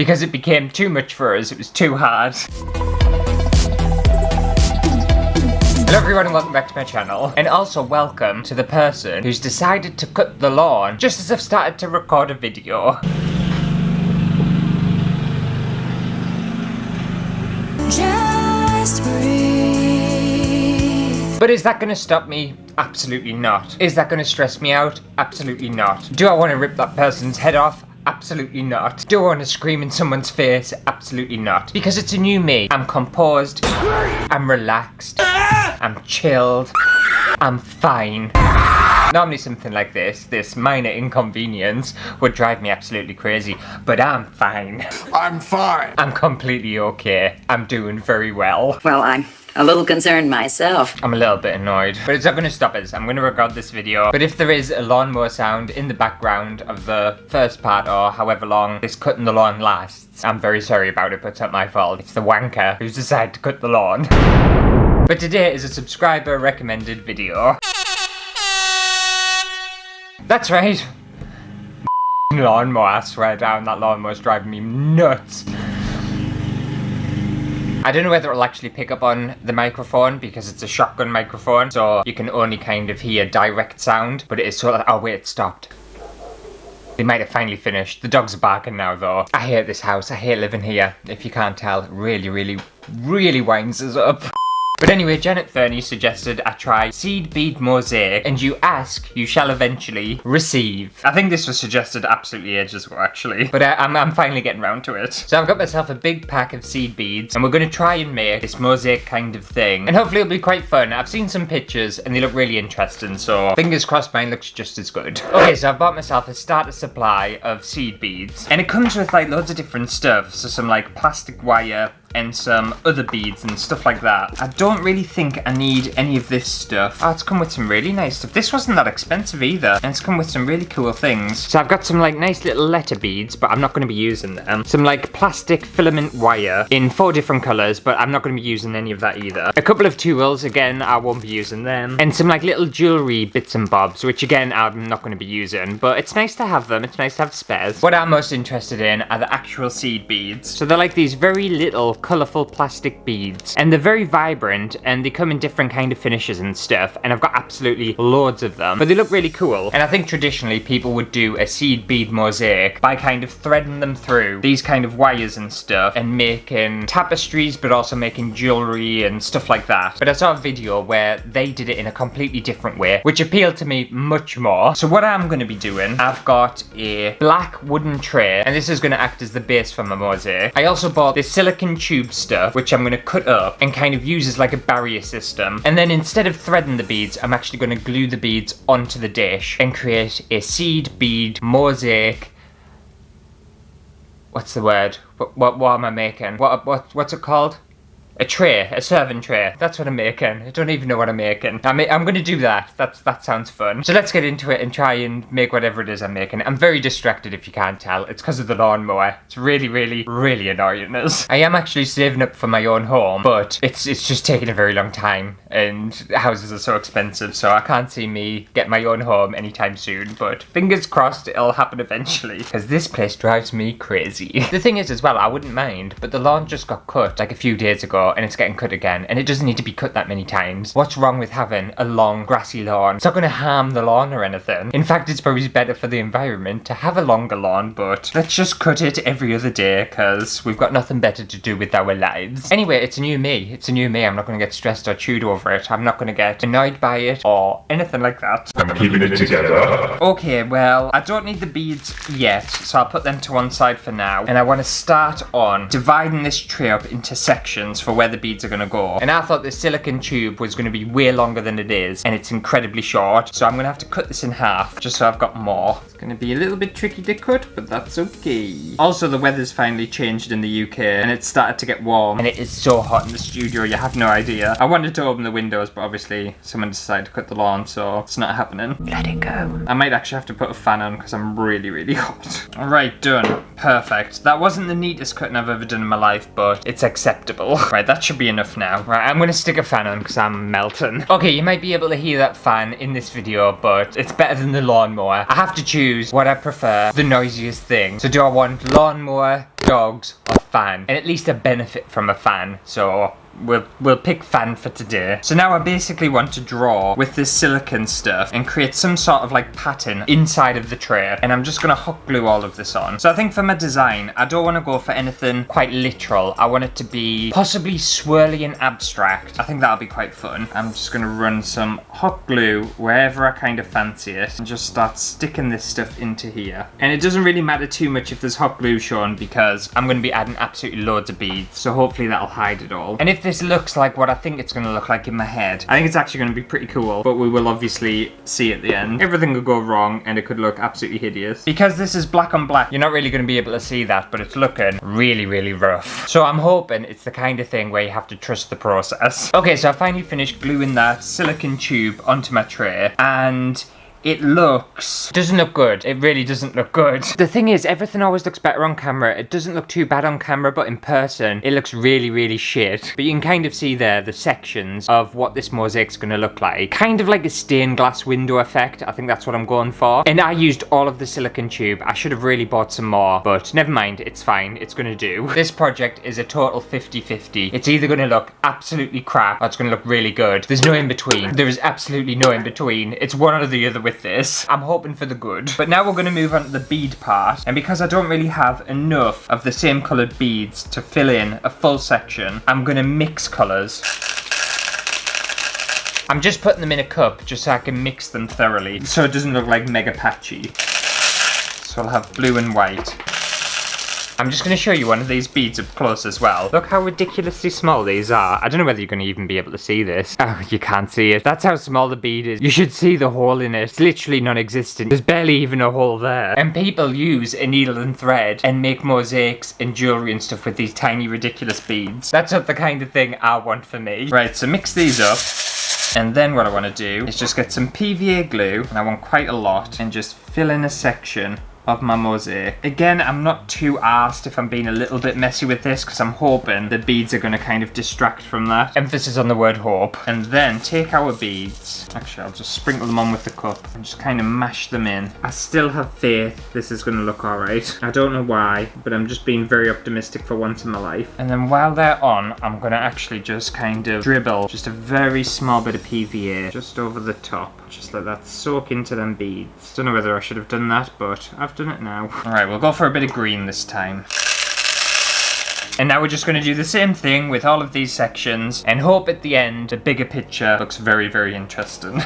because it became too much for us. It was too hard. Hello everyone and welcome back to my channel, and also welcome to the person who's decided to cut the lawn just as I've started to record a video. Just breathe. But is that going to stop me? Absolutely not. Is that going to stress me out? Absolutely not. Do I want to rip that person's head off? Absolutely not. Do I want to scream in someone's face? Absolutely not. Because it's a new me. I'm composed. I'm relaxed. I'm chilled. I'm fine. Normally something like this minor inconvenience, would drive me absolutely crazy. But I'm fine. I'm fine. I'm completely okay. I'm doing very well. Well, I'm a little concerned myself. I'm a little bit annoyed, but it's not going to stop us. I'm going to record this video, but if there is a lawnmower sound in the background of the first part, or however long this cutting the lawn lasts, I'm very sorry about it, but it's not my fault. It's the wanker who's decided to cut the lawn. But today is a subscriber recommended video. That's right. Lawnmower, I swear down, that lawnmower's driving me nuts. I don't know whether it'll actually pick up on the microphone because it's a shotgun microphone, so you can only kind of hear direct sound, but it is sort of, oh wait, it stopped. They might have finally finished. The dogs are barking now though. I hate this house, I hate living here. If you can't tell, it really winds us up. But anyway, Janet Fernie suggested I try Seed Bead Mosaic, and you ask, you shall eventually receive. I think this was suggested absolutely ages ago, actually. But I'm finally getting round to it. So I've got myself a big pack of seed beads, and we're going to try and make this mosaic kind of thing. And hopefully it'll be quite fun. I've seen some pictures, and they look really interesting, so fingers crossed mine looks just as good. Okay, so I've bought myself a starter supply of seed beads, and it comes with like loads of different stuff. So some like plastic wire, and some other beads and stuff like that. I don't really think I need any of this stuff. Oh, it's come with some really nice stuff. This wasn't that expensive either, and it's come with some really cool things. So I've got some like nice little letter beads, but I'm not going to be using them. Some like plastic filament wire in 4 different colours, but I'm not going to be using any of that either. A couple of tools, again, I won't be using them. And some like little jewellery bits and bobs, which again, I'm not going to be using, but it's nice to have them. It's nice to have spares. What I'm most interested in are the actual seed beads. So they're like these very little colourful plastic beads, and they're very vibrant, and they come in different kind of finishes and stuff, and I've got absolutely loads of them, but they look really cool. And I think traditionally people would do a seed bead mosaic by kind of threading them through these kind of wires and stuff and making tapestries, but also making jewellery and stuff like that. But I saw a video where they did it in a completely different way, which appealed to me much more. So what I'm going to be doing, I've got a black wooden tray, and this is going to act as the base for my mosaic. I also bought this silicone tube stuff, which I'm going to cut up and kind of use as like a barrier system. And then instead of threading the beads, I'm actually going to glue the beads onto the dish and create a seed bead mosaic. What's the word? What am I making? What's it called? A tray, a serving tray. That's what I'm making. I don't even know what I'm making. I'm gonna do that. That sounds fun. So let's get into it and try and make whatever it is I'm making. I'm very distracted if you can't tell. It's because of the lawnmower. It's really annoying us. I am actually saving up for my own home, but it's just taking a very long time, and houses are so expensive, so I can't see me get my own home anytime soon, but fingers crossed it'll happen eventually, because this place drives me crazy. The thing is as well, I wouldn't mind, but the lawn just got cut like a few days ago, and it's getting cut again, and it doesn't need to be cut that many times. What's wrong with having a long grassy lawn? It's not going to harm the lawn or anything. In fact, it's probably better for the environment to have a longer lawn, but let's just cut it every other day because we've got nothing better to do with our lives. Anyway, it's a new me. It's a new me. I'm not going to get stressed or chewed over it. I'm not going to get annoyed by it or anything like that. I'm keeping it together. Okay, well, I don't need the beads yet, so I'll put them to one side for now, and I want to start on dividing this tray up into sections for where the beads are going to go. And I thought the silicone tube was going to be way longer than it is, and it's incredibly short, so I'm going to have to cut this in half just so I've got more. It's going to be a little bit tricky to cut, but that's okay. Also, the weather's finally changed in the UK, and it's started to get warm, and it is so hot in the studio, you have no idea. I wanted to open the windows, but obviously someone decided to cut the lawn, so it's not happening. Let it go. I might actually have to put a fan on because I'm really hot. Alright, done. Perfect. That wasn't the neatest cutting I've ever done in my life, but it's acceptable. Right, that should be enough now. Right, I'm gonna stick a fan on because I'm melting. Okay, you might be able to hear that fan in this video, but it's better than the lawnmower. I have to choose what I prefer, the noisiest thing. So do I want lawnmower, dogs or fan, and at least a benefit from a fan. So we'll pick fan for today. So now I basically want to draw with this silicone stuff and create some sort of like pattern inside of the tray, and I'm just gonna hot glue all of this on. So I think for my design, I don't want to go for anything quite literal. I want it to be possibly swirly and abstract. I think that'll be quite fun. I'm just gonna run some hot glue wherever I kind of fancy it and just start sticking this stuff into here. And it doesn't really matter too much if there's hot glue shown, because I'm gonna be adding absolutely loads of beads, so hopefully that'll hide it all. And if this looks like what I think it's going to look like in my head, I think it's actually going to be pretty cool, but we will obviously see at the end. Everything could go wrong and it could look absolutely hideous. Because this is black on black, you're not really going to be able to see that, but it's looking really, really rough. So I'm hoping it's the kind of thing where you have to trust the process. Okay, so I finally finished gluing that silicone tube onto my tray, and it doesn't look good. It really doesn't look good. The thing is, everything always looks better on camera. It doesn't look too bad on camera, but in person, it looks really, really shit. But you can kind of see there the sections of what this mosaic's gonna look like. Kind of like a stained glass window effect. I think that's what I'm going for. And I used all of the silicone tube. I should have really bought some more, but never mind, it's fine. It's gonna do. This project is a total 50-50. It's either gonna look absolutely crap or it's gonna look really good. There's no in between. There is absolutely no in between. It's one or the other with this. I'm hoping for the good. But now we're going to move on to the bead part, and because I don't really have enough of the same coloured beads to fill in a full section, I'm going to mix colours. I'm just putting them in a cup just so I can mix them thoroughly, so it doesn't look like mega patchy. So I'll have blue and white. I'm just going to show you one of these beads up close as well. Look how ridiculously small these are. I don't know whether you're going to even be able to see this. Oh, you can't see it. That's how small the bead is. You should see the hole in it. It's literally non-existent. There's barely even a hole there. And people use a needle and thread and make mosaics and jewellery and stuff with these tiny ridiculous beads. That's not the kind of thing I want for me. Right, so mix these up. And then what I want to do is just get some PVA glue, and I want quite a lot, and just fill in a section of my mosaic. Again, I'm not too arsed if I'm being a little bit messy with this, because I'm hoping the beads are going to kind of distract from that. Emphasis on the word hope. And then take our beads. Actually, I'll just sprinkle them on with the cup and just kind of mash them in. I still have faith this is going to look alright. I don't know why, but I'm just being very optimistic for once in my life. And then while they're on, I'm going to actually just kind of dribble just a very small bit of PVA just over the top. Just let that soak into them beads. Don't know whether I should have done that, but I've done it now. Alright, we'll go for a bit of green this time. And now we're just going to do the same thing with all of these sections and hope at the end the bigger picture looks very, very interesting.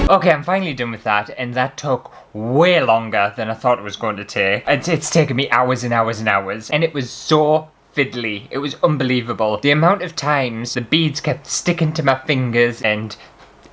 Okay, I'm finally done with that, and that took way longer than I thought it was going to take. It's taken me hours and hours and hours, and it was so fiddly. It was unbelievable. The amount of times the beads kept sticking to my fingers and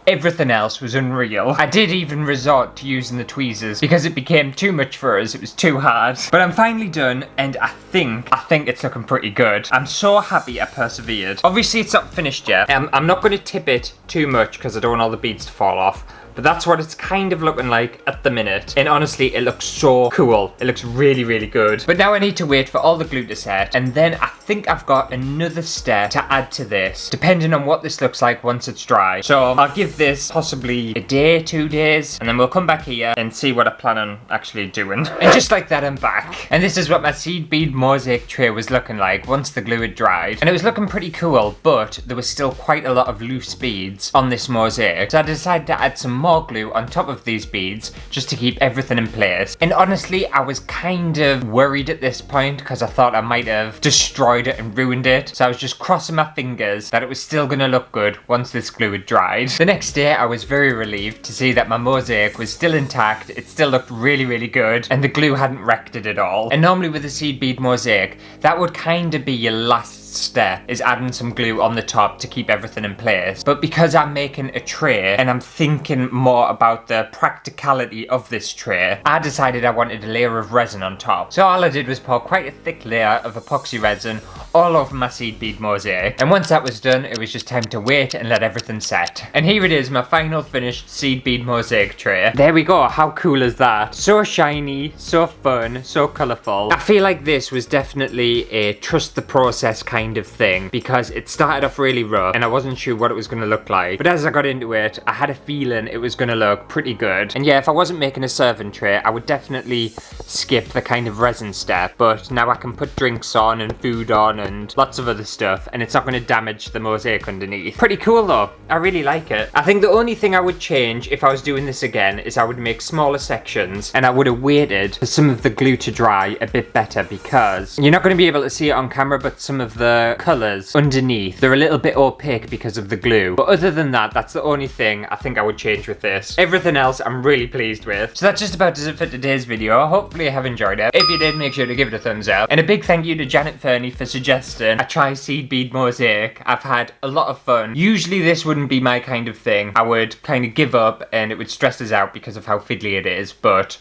everything else was unreal. I did even resort to using the tweezers because it became too much for us. It was too hard. But I'm finally done, and I think it's looking pretty good. I'm so happy I persevered. Obviously, it's not finished yet. I'm not going to tip it too much because I don't want all the beads to fall off. But that's what it's kind of looking like at the minute. And honestly, it looks so cool. It looks really, really good. But now I need to wait for all the glue to set. And then I think I've got another step to add to this, depending on what this looks like once it's dry. So I'll give this possibly a day, 2 days, and then we'll come back here and see what I plan on actually doing. And just like that, I'm back. And this is what my seed bead mosaic tray was looking like once the glue had dried. And it was looking pretty cool, but there was still quite a lot of loose beads on this mosaic. So I decided to add some more glue on top of these beads just to keep everything in place. And honestly, I was kind of worried at this point because I thought I might have destroyed it and ruined it. So I was just crossing my fingers that it was still going to look good once this glue had dried. The next day, I was very relieved to see that my mosaic was still intact. It still looked really, really good, and the glue hadn't wrecked it at all. And normally with a seed bead mosaic, that would kind of be your last step, is adding some glue on the top to keep everything in place. But because I'm making a tray and I'm thinking more about the practicality of this tray, I decided I wanted a layer of resin on top. So all I did was pour quite a thick layer of epoxy resin all over my seed bead mosaic. And once that was done, it was just time to wait and let everything set. And here it is, my final finished seed bead mosaic tray. There we go. How cool is that? So shiny, so fun, so colourful. I feel like this was definitely a trust the process kind kind of thing because it started off really rough and I wasn't sure what it was going to look like. But as I got into it, I had a feeling it was going to look pretty good. And yeah, if I wasn't making a serving tray, I would definitely skip the kind of resin step. But now I can put drinks on and food on and lots of other stuff, and it's not going to damage the mosaic underneath. Pretty cool though. I really like it. I think the only thing I would change if I was doing this again is I would make smaller sections and I would have waited for some of the glue to dry a bit better, because you're not going to be able to see it on camera, but some of the colours underneath, they're a little bit opaque because of the glue. But other than that, that's the only thing I think I would change with this. Everything else I'm really pleased with. So that just about does it for today's video. Hopefully you have enjoyed it. If you did, make sure to give it a thumbs up. And a big thank you to Janet Fernie for suggesting a tri-seed bead mosaic. I've had a lot of fun. Usually this wouldn't be my kind of thing. I would kind of give up and it would stress us out because of how fiddly it is, but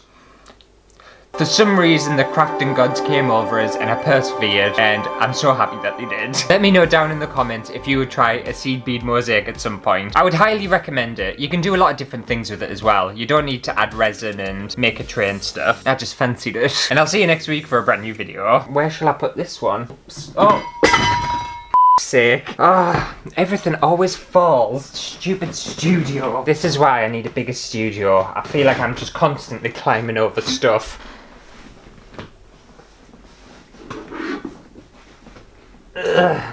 for some reason the crafting gods came over us and I persevered, and I'm so happy that they did. Let me know down in the comments if you would try a seed bead mosaic at some point. I would highly recommend it. You can do a lot of different things with it as well. You don't need to add resin and make a tray and stuff. I just fancied it. And I'll see you next week for a brand new video. Where shall I put this one? Oh. Sake. Ah, everything always falls. Stupid studio. This is why I need a bigger studio. I feel like I'm just constantly climbing over stuff. Ugh.